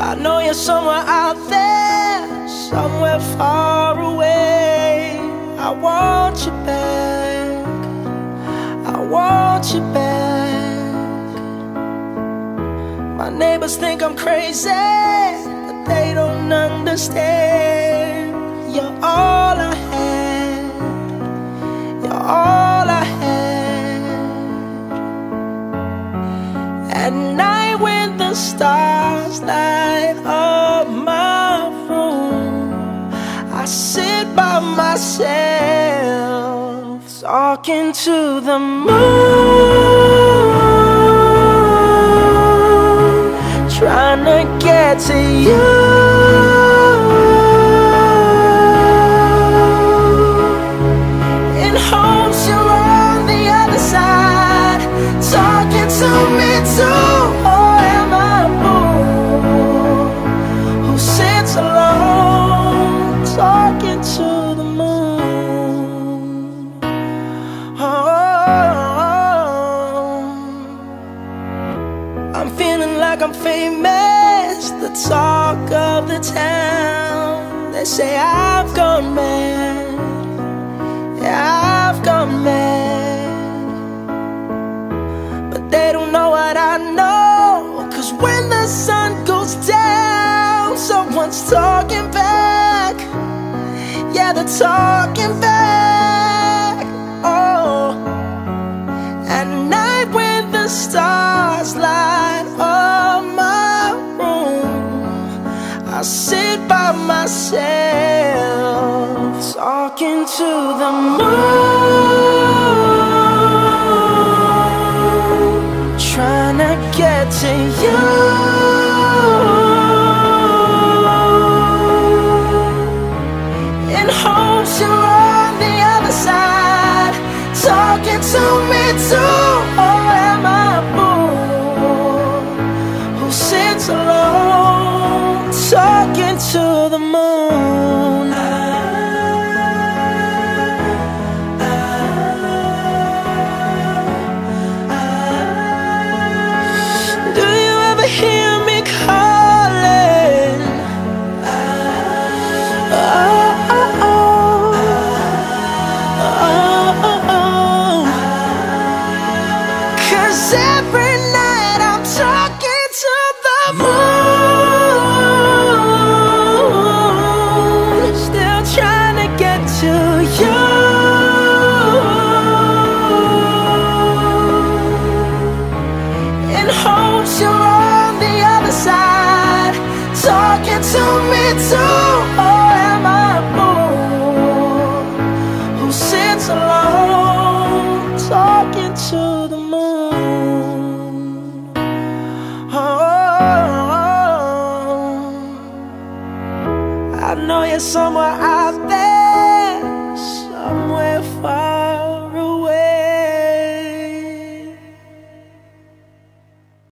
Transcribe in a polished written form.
I know you're somewhere out there, somewhere far away. I want you back, I want you back. My neighbors think I'm crazy, but they don't understand. You're all I had, you're all I had. At night when the stars light up my room, I sit by myself, talking to the moon, trying to get to you. In hopes you're on the other side, talking to me too. Or am I a fool who sits alone, talking to the moon? Oh, I'm feeling like I'm famous, the talk of the town. They say I've gone mad, yeah, I've gone mad. But they don't know what I know, 'cause when the sun goes down, someone's talking back. Yeah, they're talking back. Oh, at night when the stars light up my room, I sit by myself, talking to the moon, trying to get to you. In hopes you're on the other side, talking to me too. Or am I a fool who sits alone, talking to the moon? Do you ever hear me calling? Every night I'm talking to the moon, still trying to get to you. In hopes you're on the other side, talking to me too. Or am I a fool who sits alone, talking to the moon? I know you're somewhere out there,